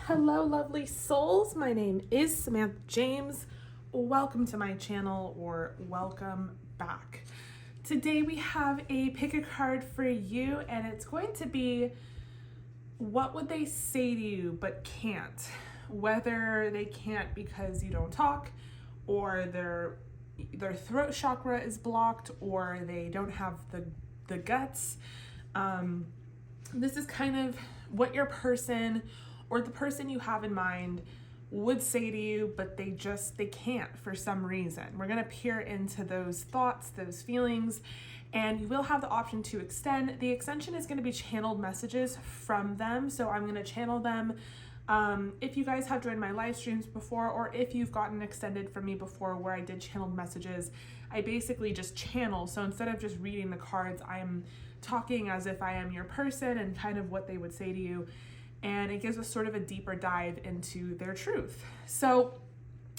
Hello, lovely souls. My name is Samantha James. Welcome to my channel, or welcome back. Today we have a pick a card for you, and it's going to be what would they say to you but can't. Whether they can't because you don't talk, or their throat chakra is blocked, or they don't have the guts. This is kind of what your person or the person you have in mind would say to you, but they can't for some reason. We're going to peer into those thoughts, those feelings, and you will have the option to extend. The extension is going to be channeled messages from them, so I'm going to channel them. If you guys have joined my live streams before, or if you've gotten extended from me before where I did channeled messages, I basically just channel. So instead of just reading the cards, I'm talking as if I am your person and kind of what they would say to you. And it gives us sort of a deeper dive into their truth. So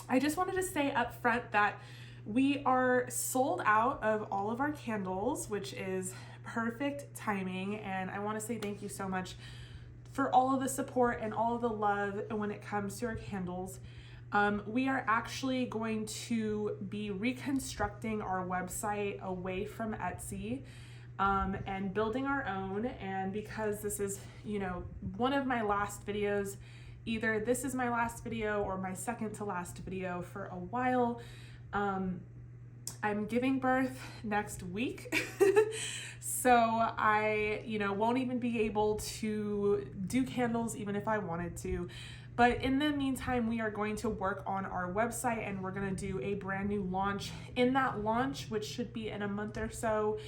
I just wanted to say up front that we are sold out of all of our candles, which is perfect timing. And I want to say thank you so much for all of the support and all of the love when it comes to our candles. We are actually going to be reconstructing our website away from Etsy. And building our own. And because this is, one of my last videos, either this is my last video or my second to last video for a while. I'm giving birth next week. So I, won't even be able to do candles even if I wanted to. But in the meantime, we are going to work on our website, and we're going to do a brand new launch. In that launch, which should be in a month or so,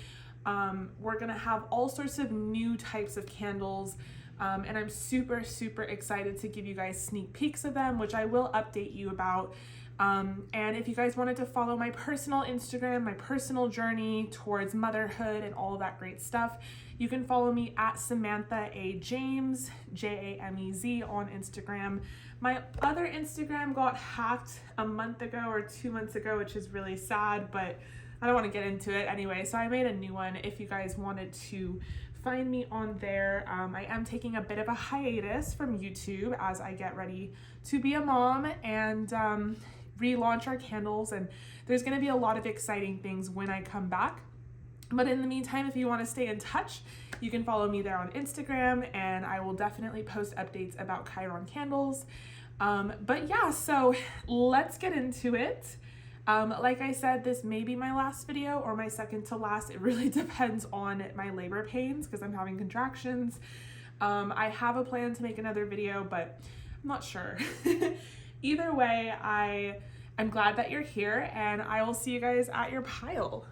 we're gonna have all sorts of new types of candles, and I'm super excited to give you guys sneak peeks of them, which I will update you about. And if you guys wanted to follow my personal Instagram, my personal journey towards motherhood and all of that great stuff, you can follow me at samanthaajamez, Jamez on Instagram. My other Instagram got hacked a month ago or 2 months ago, which is really sad, but I don't want to get into it anyway, so I made a new one if you guys wanted to find me on there. I am taking a bit of a hiatus from YouTube as I get ready to be a mom and relaunch our candles, and there's going to be a lot of exciting things when I come back. But in the meantime, if you want to stay in touch, you can follow me there on Instagram, and I will definitely post updates about Chiron candles. But yeah, so let's get into it. Like I said, this may be my last video or my second to last. It really depends on my labor pains because I'm having contractions. I have a plan to make another video, but I'm not sure. Either way, I'm glad that you're here, and I will see you guys at your pile.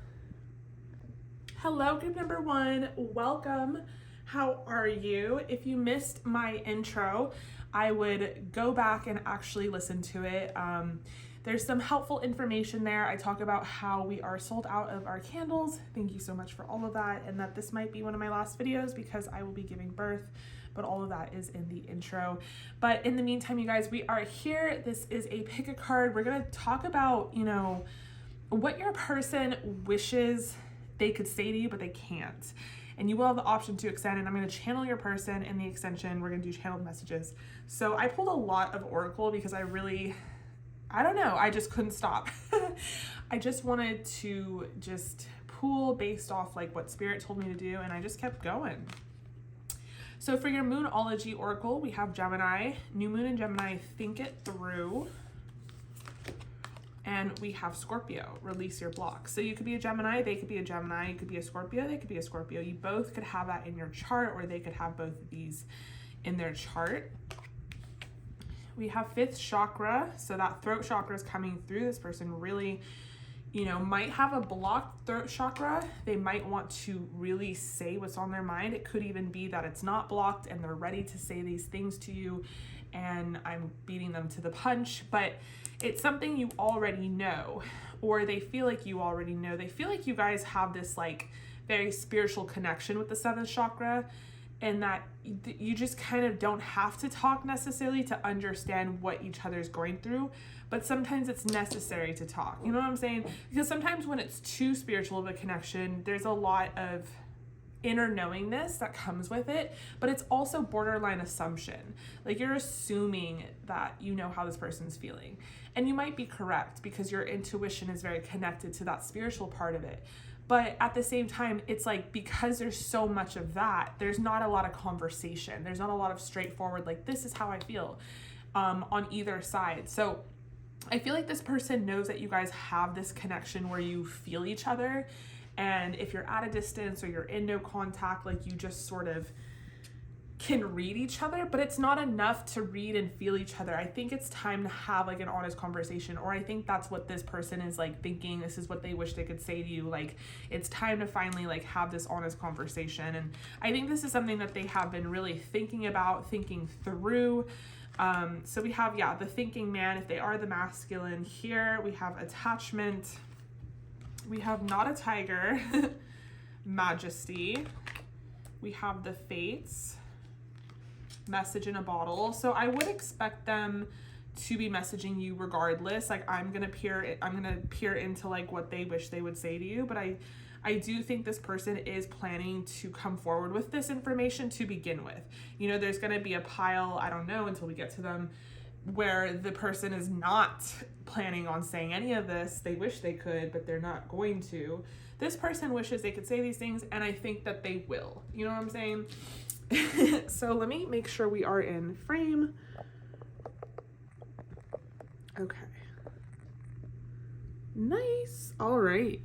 Hello, group number one. Welcome. How are you? If you missed my intro, I would go back and actually listen to it. There's some helpful information there. I talk about how we are sold out of our candles. Thank you so much for all of that, and that this might be one of my last videos because I will be giving birth, but all of that is in the intro. But in the meantime, you guys, we are here. This is a pick a card. We're going to talk about, what your person wishes they could say to you, but they can't. And you will have the option to extend, and I'm going to channel your person in the extension. We're going to do channeled messages. So I pulled a lot of Oracle because I don't know, I just couldn't stop. I just wanted to pull based off like what Spirit told me to do, and I just kept going. So for your Moonology Oracle, we have Gemini, New Moon in Gemini, think it through. And we have Scorpio, release your block. So you could be a Gemini, they could be a Gemini, you could be a Scorpio, they could be a Scorpio. You both could have that in your chart, or they could have both of these in their chart. We have fifth chakra, so that throat chakra is coming through. This person really, might have a blocked throat chakra. They might want to really say what's on their mind. It could even be that it's not blocked and they're ready to say these things to you, and I'm beating them to the punch, but it's something you already know, or they feel like you already know. They feel like you guys have this like very spiritual connection with the seventh chakra, and that you just kind of don't have to talk necessarily to understand what each other's going through, but sometimes it's necessary to talk. You know what I'm saying? Because sometimes when it's too spiritual of a connection, there's a lot of inner knowingness that comes with it, but it's also borderline assumption. Like you're assuming that you know how this person's feeling. And you might be correct because your intuition is very connected to that spiritual part of it. But at the same time, it's like, because there's so much of that, there's not a lot of conversation. There's not a lot of straightforward, like, this is how I feel on either side. So I feel like this person knows that you guys have this connection where you feel each other. And if you're at a distance or you're in no contact, like you just sort of can read each other, but it's not enough to read and feel each other. I think it's time to have like an honest conversation, or I think that's what this person is like thinking. This is what they wish they could say to you. Like, it's time to finally like have this honest conversation. And I think this is something that they have been really thinking about, thinking through. So we have, the thinking man, if they are the masculine here, we have attachment. We have not a tiger, majesty. We have the fates, message in a bottle. So I would expect them to be messaging you regardless. Like I'm gonna peer into like what they wish they would say to you. But I do think this person is planning to come forward with this information to begin with. You know, there's gonna be a pile, I don't know until we get to them, where the person is not planning on saying any of this. They wish they could, but they're not going to. This person wishes they could say these things, and I think that they will. You know what I'm saying? So let me make sure we are in frame. Okay. Nice. All right.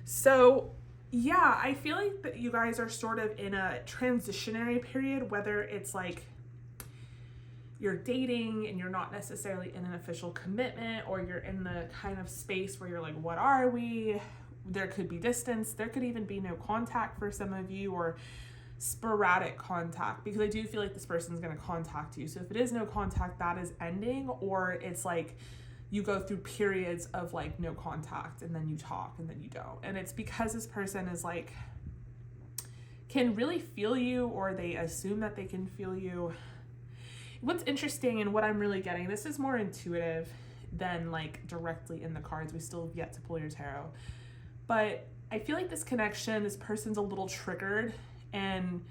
So yeah, I feel like that you guys are sort of in a transitionary period, whether it's like you're dating and you're not necessarily in an official commitment, or you're in the kind of space where you're like, what are we? There could be distance. There could even be no contact for some of you, or sporadic contact, because I do feel like this person's going to contact you. So if it is no contact, that is ending, or it's like you go through periods of like no contact and then you talk and then you don't. And it's because this person is like, can really feel you, or they assume that they can feel you. What's interesting and what I'm really getting, this is more intuitive than like directly in the cards. We still have yet to pull your tarot. But I feel like this connection, this person's a little triggered. And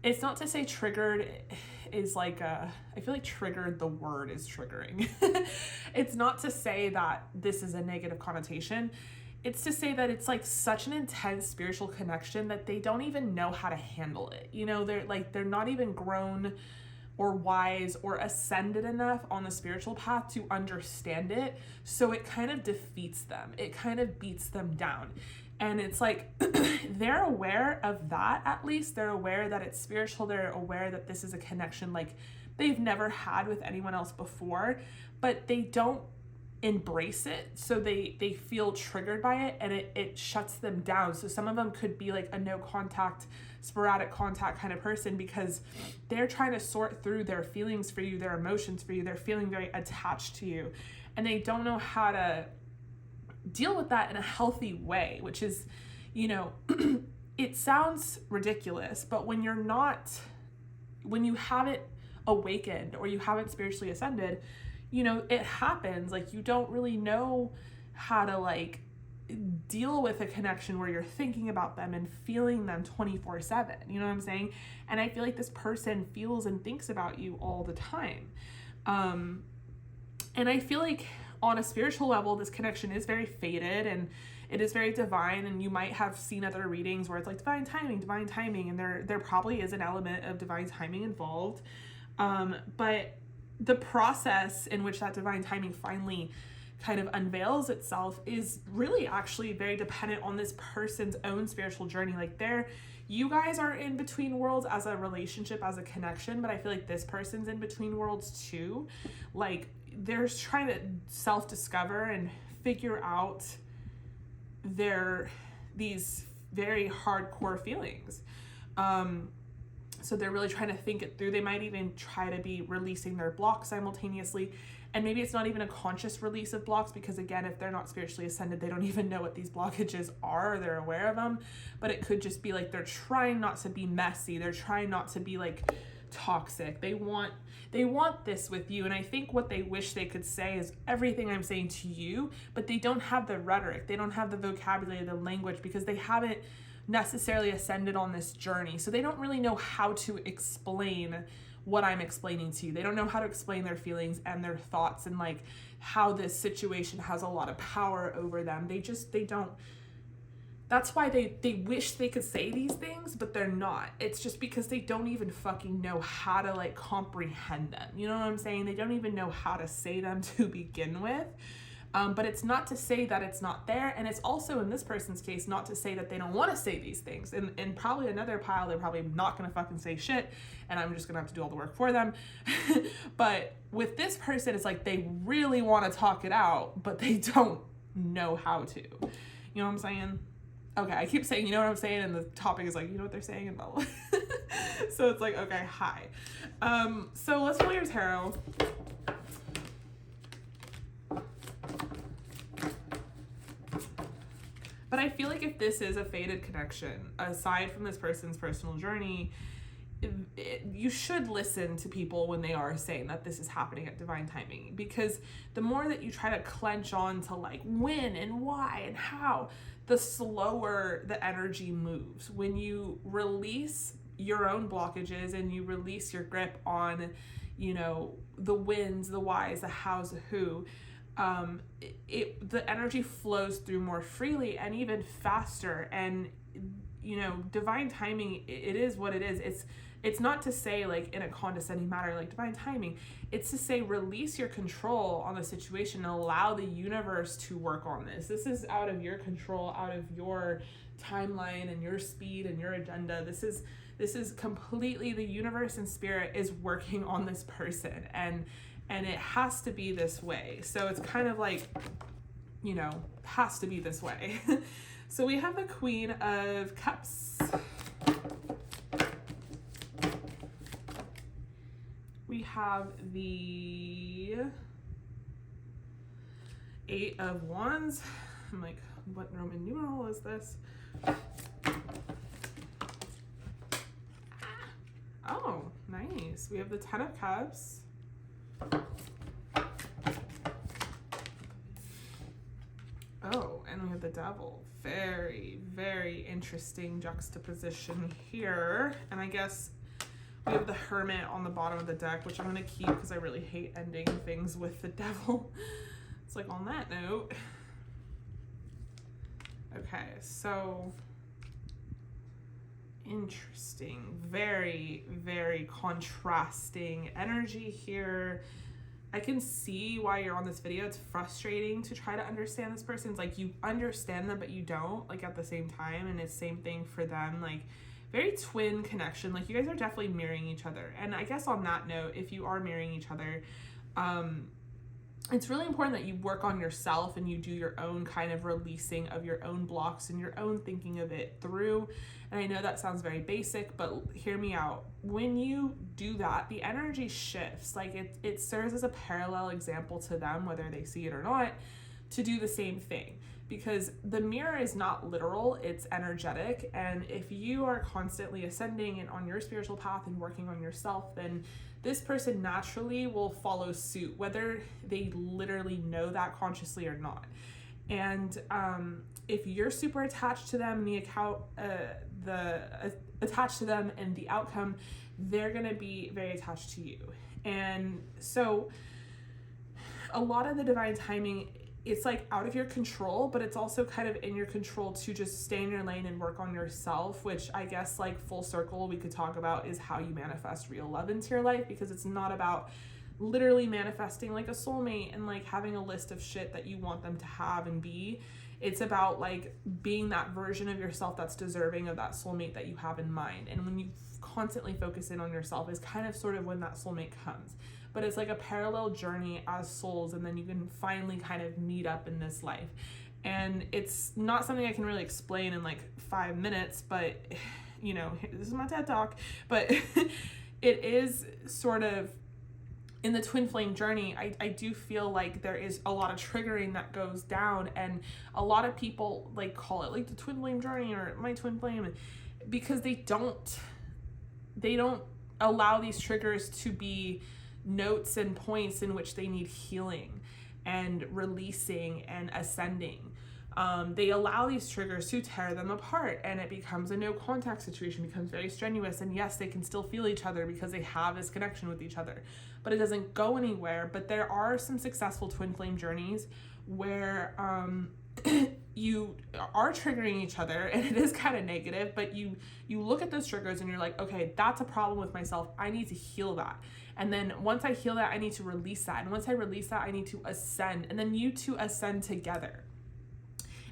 it's not to say triggered is like I feel like triggered, the word is triggering. It's not to say that this is a negative connotation. It's to say that it's like such an intense spiritual connection that they don't even know how to handle it. You know, they're not even grown or wise or ascended enough on the spiritual path to understand it. So it kind of defeats them. It kind of beats them down. And it's like, they're aware of that, at least. They're aware that it's spiritual. They're aware that this is a connection like they've never had with anyone else before, but they don't embrace it. So they feel triggered by it, and it shuts them down. So some of them could be like a no contact, sporadic contact kind of person, because they're trying to sort through their feelings for you, their emotions for you. They're feeling very attached to you, and they don't know how to deal with that in a healthy way, which is, you know, it sounds ridiculous, but when you haven't awakened or you haven't spiritually ascended, you know, it happens. Like, you don't really know how to like deal with a connection where you're thinking about them and feeling them 24/7. You know what I'm saying? And I feel like this person feels and thinks about you all the time. And I feel like on a spiritual level, this connection is very fated and it is very divine. And you might have seen other readings where it's like divine timing, and there probably is an element of divine timing involved. But the process in which that divine timing finally kind of unveils itself is really actually very dependent on this person's own spiritual journey. Like, you guys are in between worlds as a relationship, as a connection, but I feel like this person's in between worlds too. Like, they're trying to self-discover and figure out these very hardcore feelings. So they're really trying to think it through. They might even try to be releasing their blocks simultaneously. And maybe it's not even a conscious release of blocks, because again, if they're not spiritually ascended, they don't even know what these blockages are, or they're aware of them. But it could just be like they're trying not to be messy. They're trying not to be like toxic. They want this with you. And I think what they wish they could say is everything I'm saying to you, but they don't have the rhetoric. They don't have the vocabulary, the language, because they haven't necessarily ascended on this journey. So they don't really know how to explain what I'm explaining to you. They don't know how to explain their feelings and their thoughts and like how this situation has a lot of power over them. They don't. That's why they wish they could say these things, but they're not. It's just because they don't even fucking know how to like comprehend them. You know what I'm saying? They don't even know how to say them to begin with. But it's not to say that it's not there. And it's also in this person's case, not to say that they don't want to say these things. And probably another pile, they're probably not going to fucking say shit. And I'm just going to have to do all the work for them. But with this person, it's like they really want to talk it out, but they don't know how to. You know what I'm saying? Okay, I keep saying, you know what I'm saying? And the topic is like, you know what they're saying? And blah, blah. So it's like, okay, hi. So let's pull your tarot. But I feel like if this is a fated connection, aside from this person's personal journey, you should listen to people when they are saying that this is happening at divine timing, because the more that you try to clench on to like when and why and how, the slower the energy moves. When you release your own blockages and you release your grip on, you know, the whens, the whys, the hows, the who, the energy flows through more freely and even faster. And, you know, divine timing, it is what it is. It's not to say like in a condescending manner, like divine timing. It's to say release your control on the situation and allow the universe to work on this. This is out of your control, out of your timeline and your speed and your agenda. This is completely the universe and spirit is working on this person, and it has to be this way. So it's kind of like, you know, has to be this way. So we have the Queen of Cups. We have the Eight of Wands. I'm like, what Roman numeral is this? Oh, nice. We have the Ten of Cups. Oh, and we have the Devil. Very, very interesting juxtaposition here. And I guess we have the Hermit on the bottom of the deck, which I'm going to keep because I really hate ending things with the Devil. It's like, on that note. Okay, so interesting. Very, very contrasting energy here. I can see why you're on this video. It's frustrating to try to understand this person. It's like you understand them, but you don't, like, at the same time. And it's same thing for them. Like, very twin connection. Like, you guys are definitely mirroring each other. And I guess on that note, if you are mirroring each other, it's really important that you work on yourself and you do your own kind of releasing of your own blocks and your own thinking of it through. And I know that sounds very basic, but hear me out. When you do that, the energy shifts. Like it serves as a parallel example to them, whether they see it or not, to do the same thing. Because the mirror is not literal, it's energetic. And if you are constantly ascending and on your spiritual path and working on yourself, then this person naturally will follow suit, whether they literally know that consciously or not. And if you're super attached to them, attached to them and the outcome, they're gonna be very attached to you. And so a lot of the divine timing, it's like out of your control, but it's also kind of in your control to just stay in your lane and work on yourself, which I guess, like, full circle we could talk about is how you manifest real love into your life, because it's not about literally manifesting like a soulmate and like having a list of shit that you want them to have and be. It's about like being that version of yourself that's deserving of that soulmate that you have in mind. And when you constantly focus in on yourself is kind of sort of when that soulmate comes. But it's like a parallel journey as souls, and then you can finally kind of meet up in this life. And it's not something I can really explain in like 5 minutes, but you know, this is my TED Talk, but it is sort of in the twin flame journey. I do feel like there is a lot of triggering that goes down, and a lot of people like call it like the twin flame journey or my twin flame, because they don't allow these triggers to be notes and points in which they need healing and releasing and ascending. They allow these triggers to tear them apart, and it becomes a no contact situation, becomes very strenuous. And yes, they can still feel each other because they have this connection with each other, but it doesn't go anywhere. But there are some successful twin flame journeys where you are triggering each other, and it is kind of negative, but you look at those triggers and you're like, okay, that's a problem with myself. I need to heal that. And then once I heal that, I need to release that. And once I release that, I need to ascend. And then you two ascend together.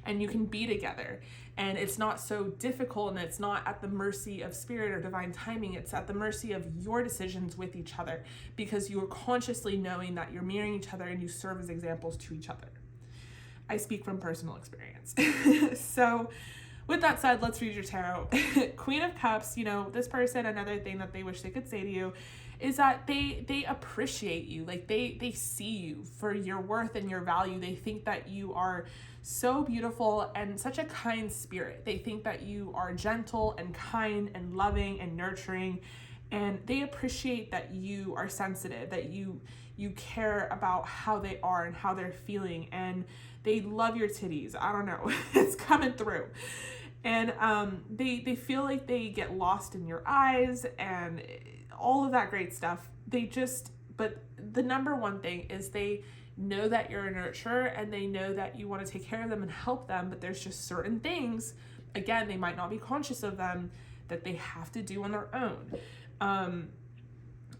And you can be together. And it's not so difficult, and it's not at the mercy of spirit or divine timing. It's at the mercy of your decisions with each other, because you are consciously knowing that you're mirroring each other and you serve as examples to each other. I speak from personal experience. So with that said, let's read your tarot. Queen of Cups, this person, another thing that they wish they could say to you is that they appreciate you. Like they see you for your worth and your value. They think that you are so beautiful and such a kind spirit. They think that you are gentle and kind and loving and nurturing, and they appreciate that you are sensitive, that you care about how they are and how they're feeling, and they love your titties. I don't know. It's coming through. And they feel like they get lost in your eyes and all of that great stuff. But the number one thing is they know that you're a nurturer, and they know that you want to take care of them and help them, but there's just certain things, again, they might not be conscious of them, that they have to do on their own.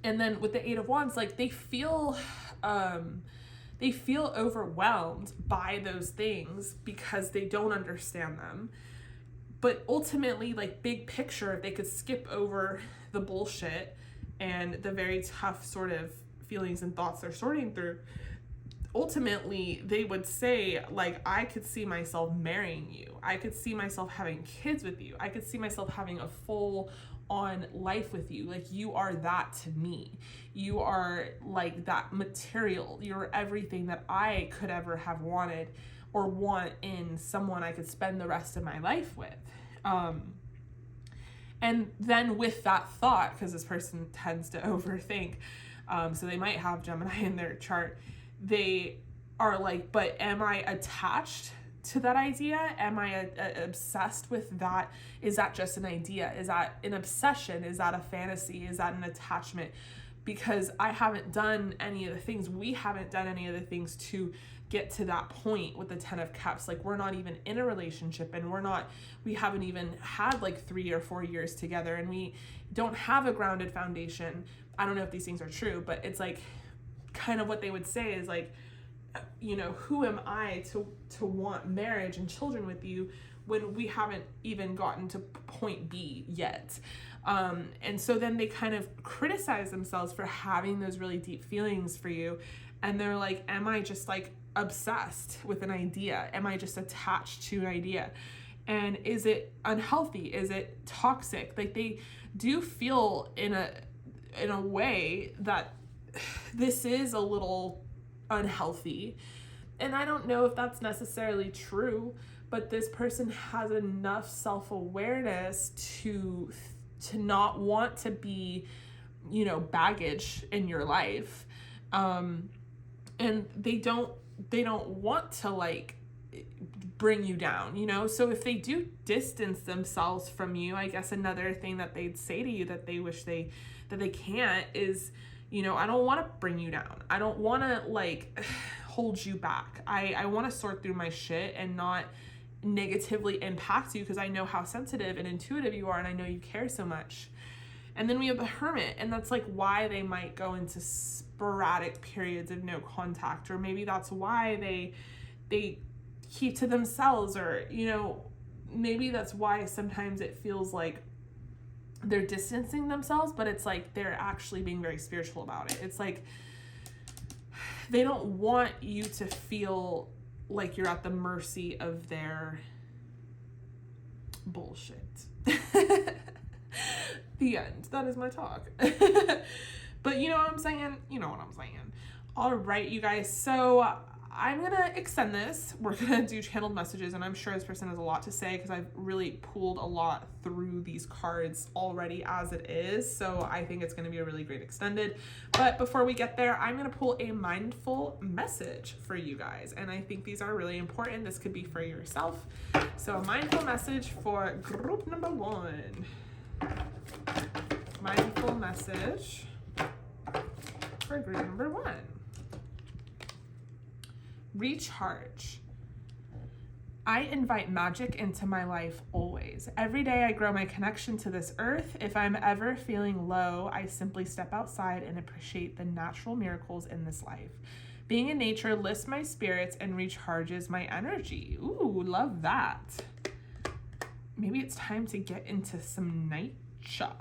And then with the Eight of Wands, like they feel overwhelmed by those things because they don't understand them. But ultimately, like big picture, if they could skip over the bullshit and the very tough sort of feelings and thoughts they're sorting through, ultimately they would say, like, I could see myself marrying you. I could see myself having kids with you. I could see myself having a full on life with you. Like, you are that to me. You are like that material. You're everything that I could ever have wanted or want in someone I could spend the rest of my life with. And then with that thought, because this person tends to overthink, so they might have Gemini in their chart, they are like, but am I attached to that idea? Am I obsessed with that? Is that just an idea? Is that an obsession? Is that a fantasy? Is that an attachment? Because I haven't done any of the things, we haven't done any of the things to get to that point with the 10 of Cups. Like, we're not even in a relationship, and we haven't even had like 3 or 4 years together, and we don't have a grounded foundation. I don't know if these things are true, but it's like kind of what they would say is like, who am I to want marriage and children with you when we haven't even gotten to point B yet? And so then they kind of criticize themselves for having those really deep feelings for you. And they're like, am I just like obsessed with an idea? Am I just attached to an idea? And is it unhealthy? Is it toxic? Like, they do feel in a way that this is a little unhealthy. And I don't know if that's necessarily true, but this person has enough self-awareness to not want to be, baggage in your life. And they don't want to like bring you down, so if they do distance themselves from you, I guess another thing that they'd say to you that they wish that they can't is, I don't want to bring you down. I don't want to like hold you back. I want to sort through my shit and not negatively impact you, because I know how sensitive and intuitive you are, and I know you care so much. And then we have the Hermit, and that's like why they might go into sporadic periods of no contact, or maybe that's why they keep to themselves, or maybe that's why sometimes it feels like they're distancing themselves, but it's like they're actually being very spiritual about it. It's like they don't want you to feel like you're at the mercy of their bullshit. The end. That is my talk. But you know what I'm saying? You know what I'm saying. All right, you guys. So I'm gonna extend this. We're gonna do channeled messages, and I'm sure this person has a lot to say because I've really pulled a lot through these cards already as it is. So I think it's gonna be a really great extended. But before we get there, I'm gonna pull a mindful message for you guys. And I think these are really important. This could be for yourself. So a mindful message for group number 1. Mindful message for group number 1. Recharge. I invite magic into my life always. Every day I grow my connection to this earth. If I'm ever feeling low, I simply step outside and appreciate the natural miracles in this life. Being in nature lifts my spirits and recharges my energy. Ooh, love that. Maybe it's time to get into some nature.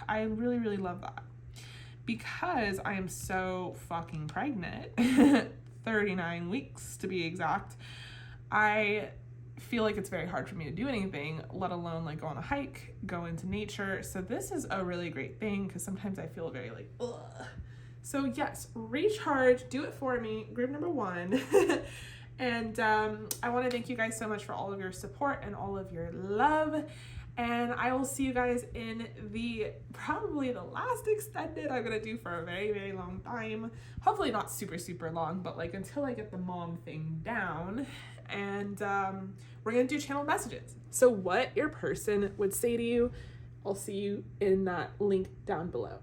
I really, really love that. Because I am so fucking pregnant, 39 weeks to be exact, I feel like it's very hard for me to do anything, let alone like go on a hike, go into nature. So this is a really great thing because sometimes I feel very like, ugh. So yes, recharge, do it for me, group number 1. And I want to thank you guys so much for all of your support and all of your love. And I will see you guys in probably the last extended I'm going to do for a very, very long time. Hopefully not super, super long, but like until I get the mom thing down. And we're going to do channel messages. So what your person would say to you, I'll see you in that link down below.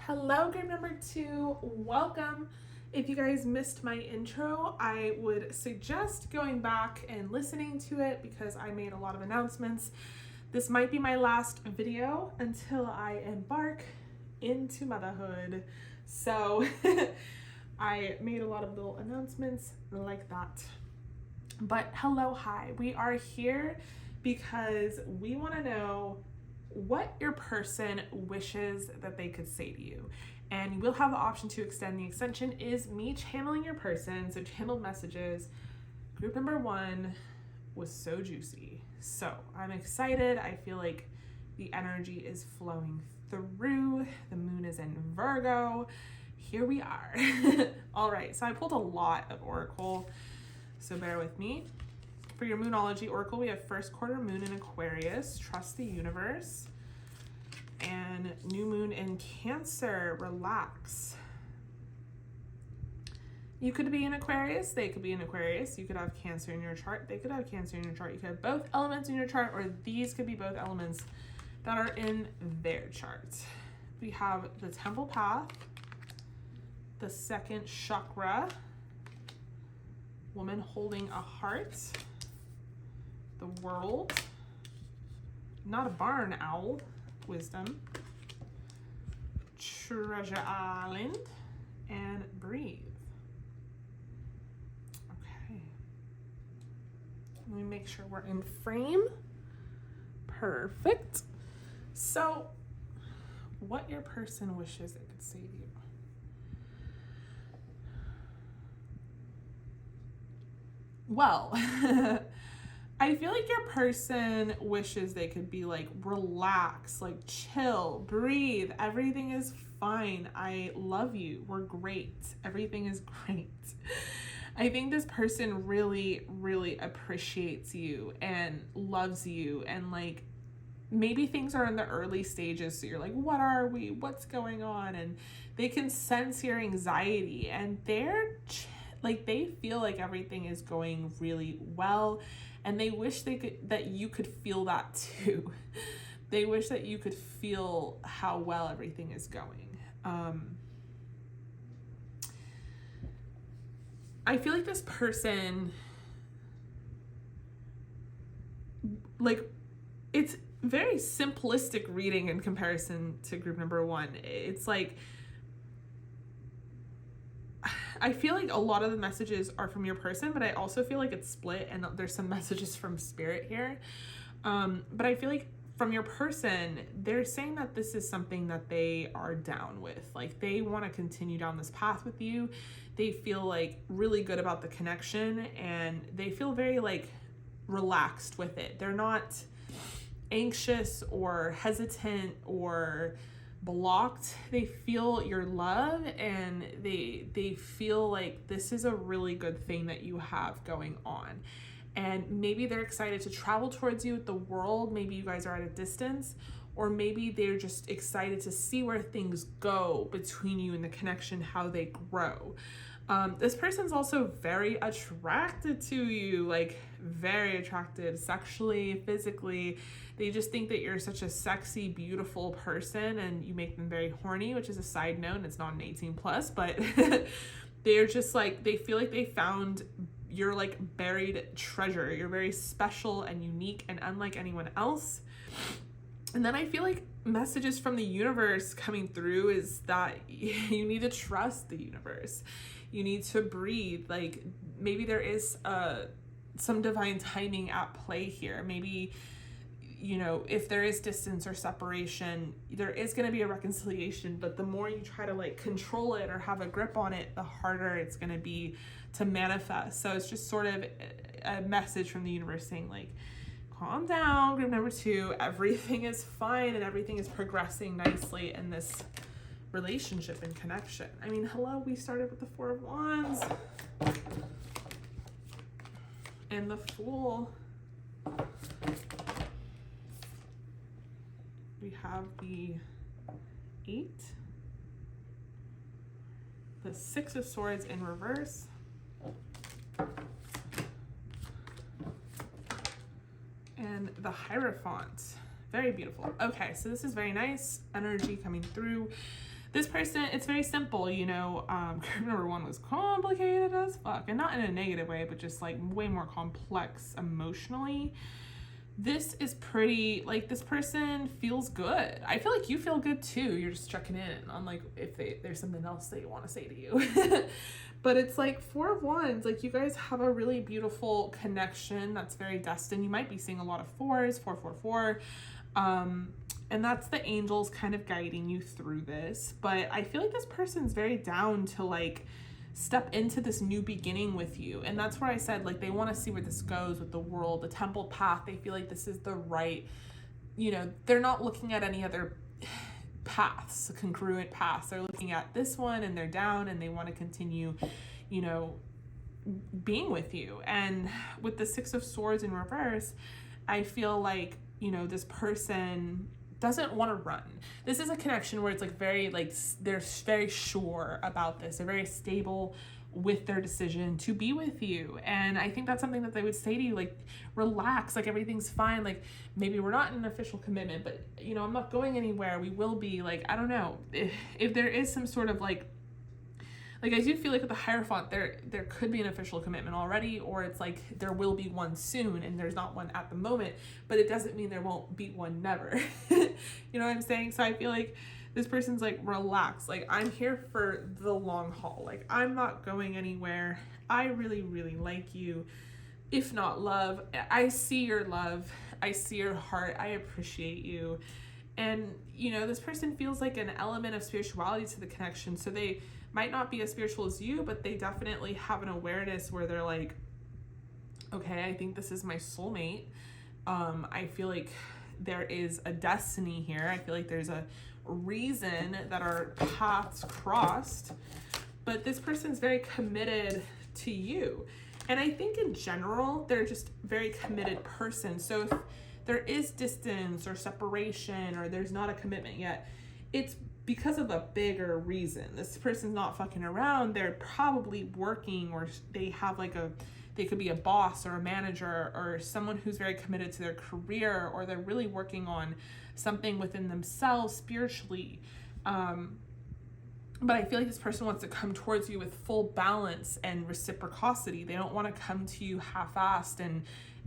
Hello, group number 2. Welcome. If you guys missed my intro, I would suggest going back and listening to it because I made a lot of announcements. This might be my last video until I embark into motherhood. So I made a lot of little announcements like that. But hello, hi. We are here because we want to know what your person wishes that they could say to you. And you will have the option to extend. The extension is me channeling your person. So channeled messages. Group number 1 was so juicy. So I'm excited. I feel like the energy is flowing through. The moon is in Virgo. Here we are. All right. So I pulled a lot of oracle. So bear with me. For your Moonology oracle, we have first quarter moon in Aquarius. Trust the universe. And new moon in Cancer, relax. You could be in Aquarius, they could be in Aquarius. You could have Cancer in your chart, they could have Cancer in your chart. You could have both elements in your chart, or these could be both elements that are in their chart. We have the temple path, the second chakra, woman holding a heart, the world, not a barn owl, wisdom, treasure island, and breathe. Okay. Let me make sure we're in frame. Perfect. So, what your person wishes it could say to you. Well, I feel like your person wishes they could be like, relax, like chill, breathe. Everything is fine. I love you. We're great. Everything is great. I think this person really, really appreciates you and loves you. And like, maybe things are in the early stages. So you're like, what are we? What's going on? And they can sense your anxiety and they're like, they feel like everything is going really well. And they wish that you could feel that too. They wish that you could feel how well everything is going. I feel like this person, like, it's very simplistic reading in comparison to group number 1. It's like, I feel like a lot of the messages are from your person, but I also feel like it's split and there's some messages from spirit here. But I feel like from your person, they're saying that this is something that they are down with. Like they want to continue down this path with you. They feel like really good about the connection and they feel very like relaxed with it. They're not anxious or hesitant or blocked. They feel your love, and they feel like this is a really good thing that you have going on. And maybe they're excited to travel towards you with the world. Maybe you guys are at a distance, or maybe they're just excited to see where things go between you and the connection, how they grow. This person's also very attracted to you, like very attracted sexually, physically. They just think that you're such a sexy, beautiful person, and you make them very horny, which is a side note, and it's not an 18+, but they're just like, they feel like they found your like buried treasure. You're very special and unique and unlike anyone else. And then I feel like messages from the universe coming through is that you need to trust the universe. You need to breathe. Like maybe there is some divine timing at play here. Maybe, you know, if there is distance or separation, there is going to be a reconciliation, but the more you try to like control it or have a grip on it, the harder it's going to be to manifest. So it's just sort of a message from the universe saying like, calm down, group number 2, everything is fine and everything is progressing nicely in this relationship and connection. I mean, hello, we started with the 4 of Wands and the Fool. We have the 8, the 6 of Swords in reverse, and the Hierophant. Very beautiful. Okay, so this is very nice energy coming through. This person, it's very simple, you know. Group number 1 was complicated as fuck, and not in a negative way, but just like way more complex emotionally. This is pretty, like, this person feels good. I feel like you feel good too. You're just checking in on like if there's something else they want to say to you. But it's like 4 of Wands, like you guys have a really beautiful connection that's very destined. You might be seeing a lot of 4s, 4, 4, 4. And that's the angels kind of guiding you through this. But I feel like this person's very down to like step into this new beginning with you. And that's where I said, like, they want to see where this goes with the world, the temple path. They feel like this is the right, you know, they're not looking at any other paths, congruent paths. They're looking at this one and they're down and they want to continue, you know, being with you. And with the 6 of Swords in reverse, I feel like, you know, this person doesn't want to run. This is a connection where it's like very, like, they're very sure about this. They're very stable with their decision to be with you. And I think that's something that they would say to you, like, relax, like everything's fine. Like maybe we're not in an official commitment, but you know, I'm not going anywhere. We will be, like, I don't know if there is some sort of like I do feel like with the Hierophant, there could be an official commitment already, or it's like there will be one soon and there's not one at the moment, but it doesn't mean there won't be one never. You know what I'm saying? So I feel like this person's like, relax, like I'm here for the long haul. Like I'm not going anywhere. I really, really like you. If not love, I see your love. I see your heart. I appreciate you. And, you know, this person feels like an element of spirituality to the connection. So they might not be as spiritual as you, but they definitely have an awareness where they're like, okay, I think this is my soulmate. I feel like there is a destiny here. I feel like there's a reason that our paths crossed, but this person's very committed to you. And I think in general, they're just a very committed person. So if there is distance or separation, or there's not a commitment yet, it's because of a bigger reason. This person's not fucking around. They're probably working, or they have like they could be a boss or a manager or someone who's very committed to their career, or they're really working on something within themselves spiritually. But I feel like this person wants to come towards you with full balance and reciprocity. They don't want to come to you half-assed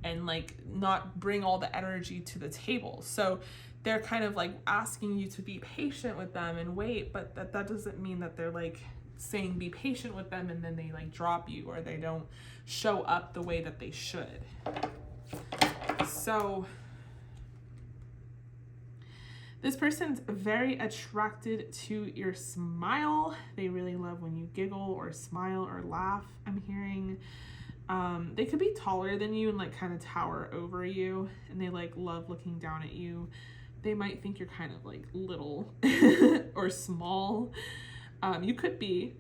and like not bring all the energy to the table. So they're kind of like asking you to be patient with them and wait, but that doesn't mean that they're like saying be patient with them and then they like drop you, or they don't show up the way that they should. So this person's very attracted to your smile. They really love when you giggle or smile or laugh, I'm hearing. They could be taller than you and like kind of tower over you, and they like love looking down at you. they might think you're kind of like little or small. You could be.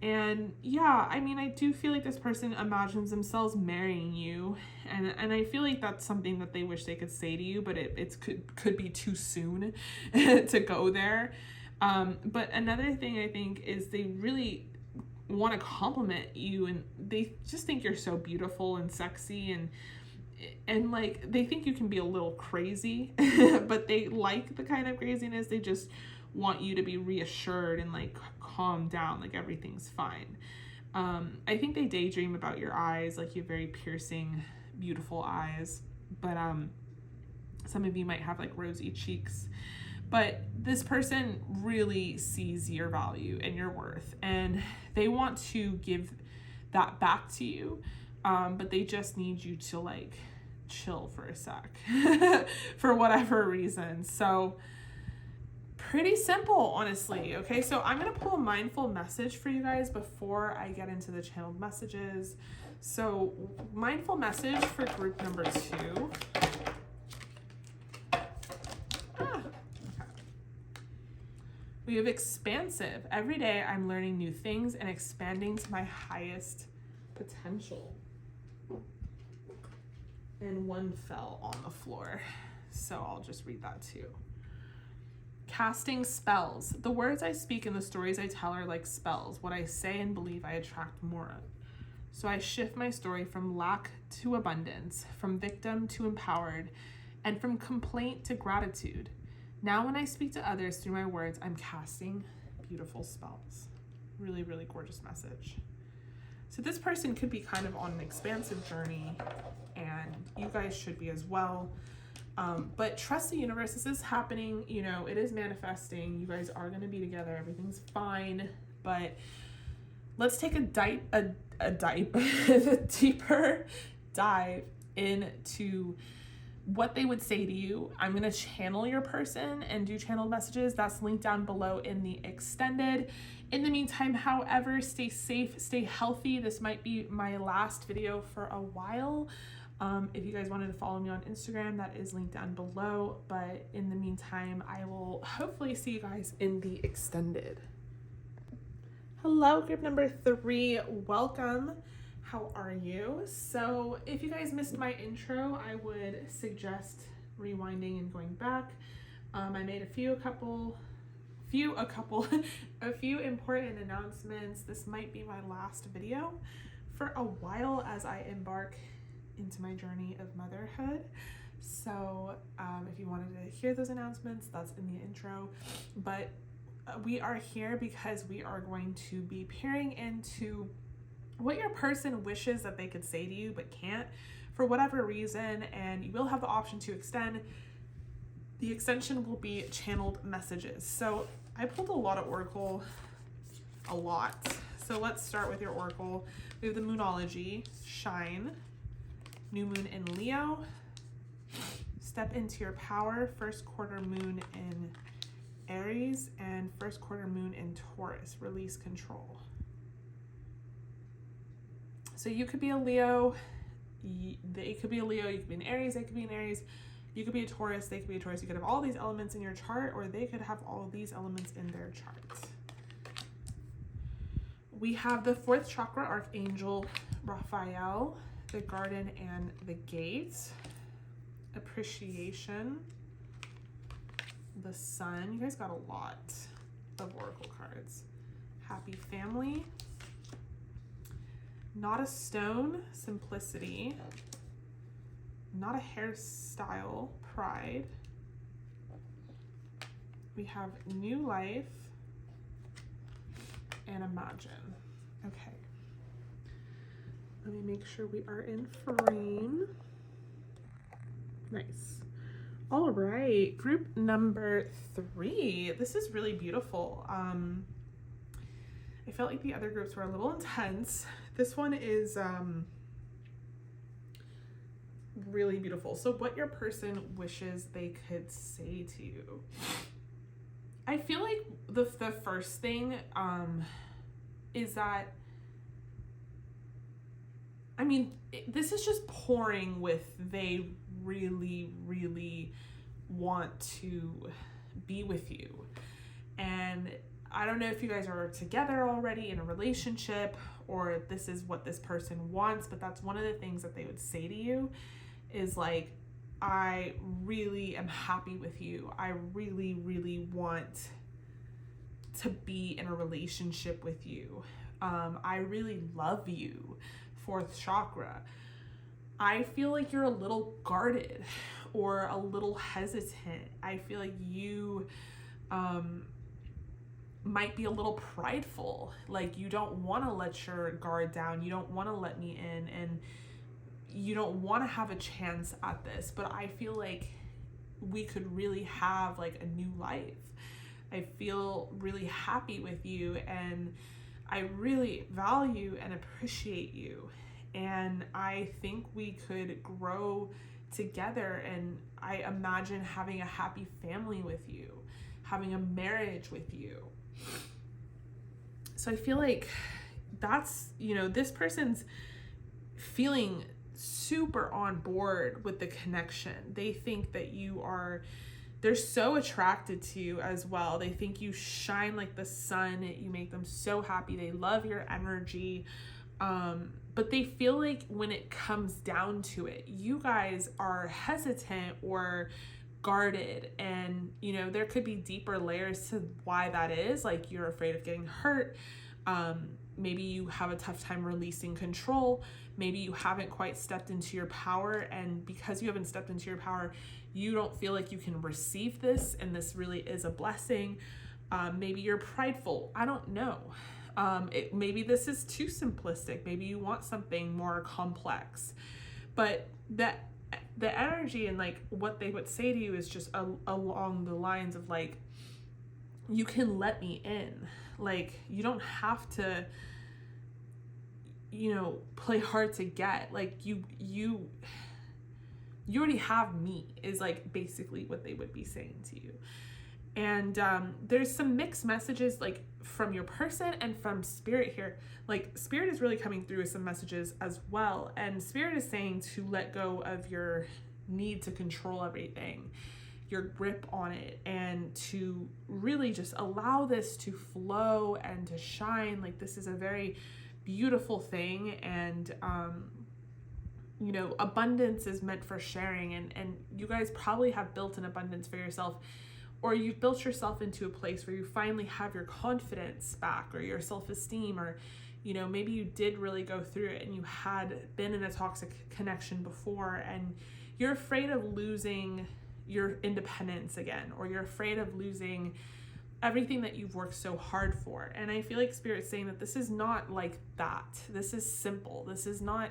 And yeah, I mean, I do feel like this person imagines themselves marrying you. And I feel like that's something that they wish they could say to you, but it could be too soon to go there. But another thing I think is they really want to compliment you, and they just think you're so beautiful and sexy, and like they think you can be a little crazy, but they like the kind of craziness. They just want you to be reassured and like calm down, like everything's fine. I think they daydream about your eyes, like you have very piercing, beautiful eyes, but some of you might have like rosy cheeks. But this person really sees your value and your worth, and they want to give that back to you, but they just need you to like chill for a sec for whatever reason. So pretty simple, honestly. Okay, so I'm gonna pull a mindful message for you guys before I get into the channeled messages. So mindful message for group number 2. We have expansive. Every day I'm learning new things and expanding to my highest potential. And one fell on the floor, so I'll just read that too. Casting spells. The words I speak and the stories I tell are like spells. What I say and believe I attract more of. So I shift my story from lack to abundance, from victim to empowered, and from complaint to gratitude. Now when I speak to others through my words, I'm casting beautiful spells. Really, really gorgeous message. So this person could be kind of on an expansive journey, and you guys should be as well. But trust the universe. This is happening. You know, it is manifesting. You guys are going to be together. Everything's fine. But let's take a deeper dive into what they would say to you. I'm going to channel your person and do channeled messages. That's linked down below in the extended. In the meantime, however, stay safe, stay healthy. This might be my last video for a while. If you guys wanted to follow me on Instagram, that is linked down below. But in the meantime, I will hopefully see you guys in the extended. Hello, group number 3. Welcome. How are you? So if you guys missed my intro, I would suggest rewinding and going back. I made a few important announcements. This might be my last video for a while as I embark into my journey of motherhood. So if you wanted to hear those announcements, that's in the intro. But we are here because we are going to be peering into what your person wishes that they could say to you but can't for whatever reason, and you will have the option to extend. The extension will be channeled messages. So I pulled a lot of oracle, a lot. So let's start with your oracle. We have the Moonology, Shine, New Moon in Leo, Step into your power, first quarter moon in Aries, and first quarter moon in Taurus, release control. So you could be a Leo, they could be a Leo, you could be an Aries, they could be an Aries, you could be a Taurus, they could be a Taurus. You could have all these elements in your chart, or they could have all these elements in their chart. We have the 4th chakra archangel, Raphael, the garden and the gate, appreciation, the sun. You guys got a lot of oracle cards. Happy family, not a stone, simplicity, not a hairstyle, pride. We have new life and imagine. Okay. Let me make sure we are in frame. Nice. All right, group number 3. This is really beautiful. I felt like the other groups were a little intense. This one is really beautiful. So what your person wishes they could say to you. I feel like the first thing is that, I mean, this is just pouring with they really, really want to be with you. And I don't know if you guys are together already in a relationship or this is what this person wants, but that's one of the things that they would say to you is like, I really am happy with you. I really, really want to be in a relationship with you. I really love you. Fourth chakra. I feel like you're a little guarded or a little hesitant. I feel like you might be a little prideful. Like you don't want to let your guard down. You don't want to let me in, and you don't want to have a chance at this. But I feel like we could really have like a new life. I feel really happy with you, and I really value and appreciate you. And I think we could grow together, and I imagine having a happy family with you, having a marriage with you. So I feel like that's, you know, this person's feeling super on board with the connection. They think that they're so attracted to you as well. They think you shine like the sun. You make them so happy. They love your energy. But they feel like when it comes down to it, you guys are hesitant or guarded, and you know there could be deeper layers to why that is. Like you're afraid of getting hurt. Maybe you have a tough time releasing control. Maybe you haven't quite stepped into your power, and because you haven't stepped into your power, you don't feel like you can receive this, and this really is a blessing. Maybe you're prideful. I don't know. Maybe this is too simplistic. Maybe you want something more complex, but the energy and like what they would say to you is just along the lines of like, you can let me in. Like you don't have to, you know, play hard to get. Like you already have me is like basically what they would be saying to you. And there's some mixed messages like from your person and from spirit here. Like spirit is really coming through with some messages as well. And spirit is saying to let go of your need to control everything, your grip on it, and to really just allow this to flow and to shine. Like this is a very beautiful thing. And you know, abundance is meant for sharing, and you guys probably have built an abundance for yourself, or you've built yourself into a place where you finally have your confidence back or your self-esteem, or, you know, maybe you did really go through it and you had been in a toxic connection before and you're afraid of losing your independence again, or you're afraid of losing everything that you've worked so hard for. And I feel like Spirit's saying that this is not like that. This is simple. This is not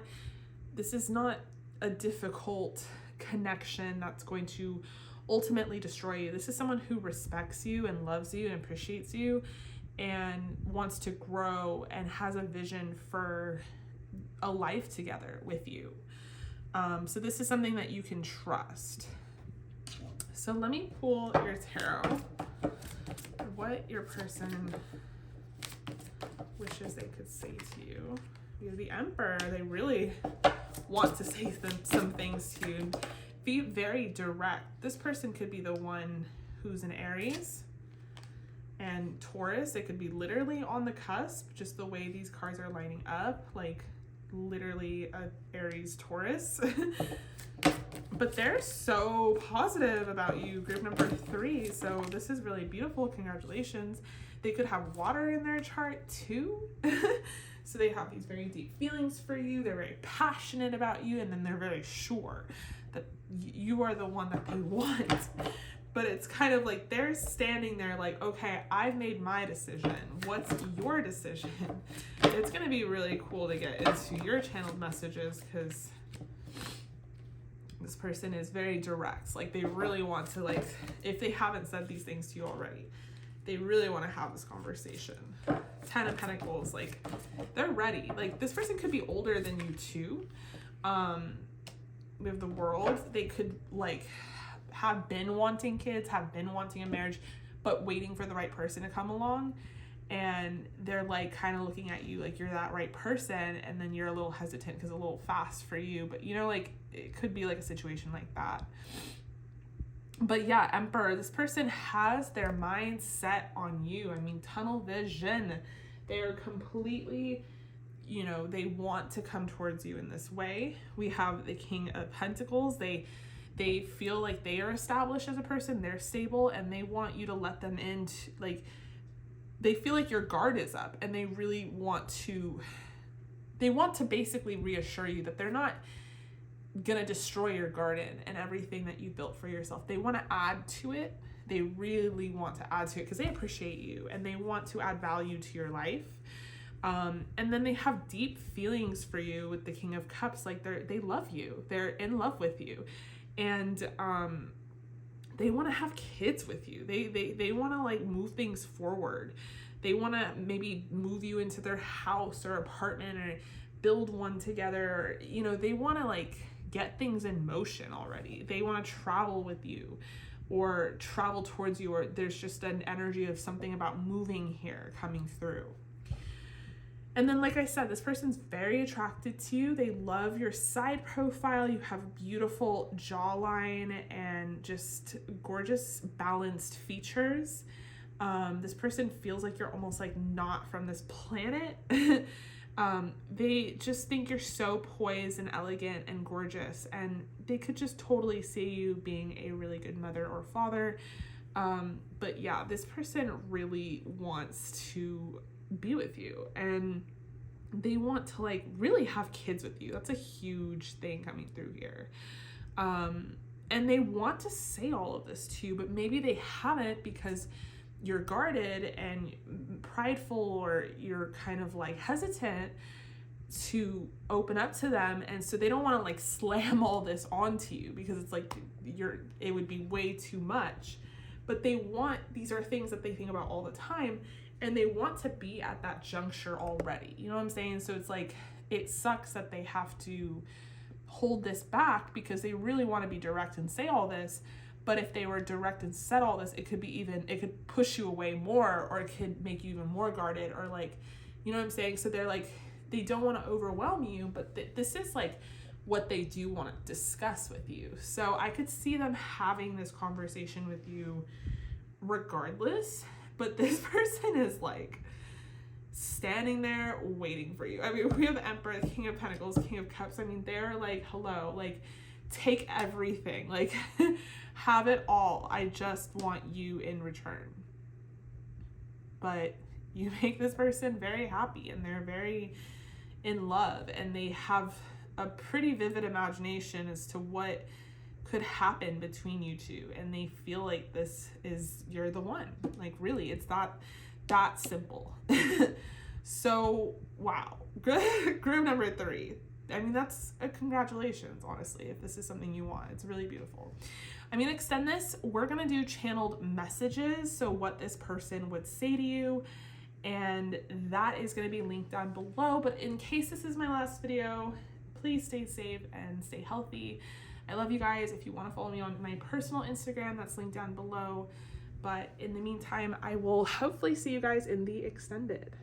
a difficult connection that's going to ultimately destroy you. This is someone who respects you and loves you and appreciates you and wants to grow and has a vision for a life together with you. So this is something that you can trust. So let me pull your tarot. What your person wishes they could say to you. You're the Emperor. They really want to say some things to you. Be very direct. This person could be the one who's an Aries and Taurus. It could be literally on the cusp, just the way these cards are lining up, like literally a Aries Taurus. But they're so positive about you, group number 3. So this is really beautiful. Congratulations. They could have water in their chart too. So they have these very deep feelings for you. They're very passionate about you, and then they're very sure that you are the one that they want. But it's kind of like they're standing there like, okay, I've made my decision. What's your decision? It's going to be really cool to get into your channeled messages because this person is very direct. Like they really want to, like, if they haven't said these things to you already, they really want to have this conversation. 10 of Pentacles, like they're ready. Like this person could be older than you too. We have the World. They could like have been wanting kids, have been wanting a marriage, but waiting for the right person to come along. And they're like kind of looking at you like you're that right person, and then you're a little hesitant because a little fast for you. But you know, like it could be like a situation like that. But yeah, Emperor, this person has their mind set on you. I mean, tunnel vision. They're completely, you know, they want to come towards you in this way. We have the King of Pentacles. They feel like they are established as a person, they're stable, and they want you to let them in. Like, they feel like your guard is up, and they really want to, basically reassure you that they're not gonna destroy your garden and everything that you built for yourself. They want to add to it. They really want to add to it because they appreciate you and they want to add value to your life. And then they have deep feelings for you with the King of Cups. Like, they love you. They're in love with you. And they want to have kids with you. They want to like move things forward. They want to maybe move you into their house or apartment or build one together. Or, you know, they want to like get things in motion already. They want to travel with you or travel towards you, or there's just an energy of something about moving here coming through. And then, like I said, this person's very attracted to you. They love your side profile. You have a beautiful jawline and just gorgeous balanced features. This person feels like you're almost like not from this planet. They just think you're so poised and elegant and gorgeous, and they could just totally see you being a really good mother or father. But yeah, this person really wants to be with you, and they want to like really have kids with you. That's a huge thing coming through here. And they want to say all of this to you, but maybe they haven't because you're guarded and prideful, or you're kind of like hesitant to open up to them. And so they don't want to like slam all this onto you because it's like it would be way too much. But these are things that they think about all the time, and they want to be at that juncture already. You know what I'm saying? So it's like, it sucks that they have to hold this back because they really want to be direct and say all this. But if they were direct and said all this, it could push you away more, or it could make you even more guarded, or like, you know what I'm saying? So they're like, they don't want to overwhelm you, but this is like what they do want to discuss with you. So I could see them having this conversation with you regardless, but this person is like standing there waiting for you. I mean, we have the Emperor, the King of Pentacles, King of Cups. I mean, they're like, hello, like, take everything, like have it all. I just want you in return. But you make this person very happy, and they're very in love, and they have a pretty vivid imagination as to what could happen between you two, and they feel like you're the one. Like, really, it's that simple. So wow, group number 3. I mean, that's a congratulations, honestly, if this is something you want. It's really beautiful. I'm going to extend this. We're going to do channeled messages, so what this person would say to you, and that is going to be linked down below. But in case this is my last video, please stay safe and stay healthy. I love you guys. If you want to follow me on my personal Instagram, that's linked down below. But in the meantime, I will hopefully see you guys in the extended.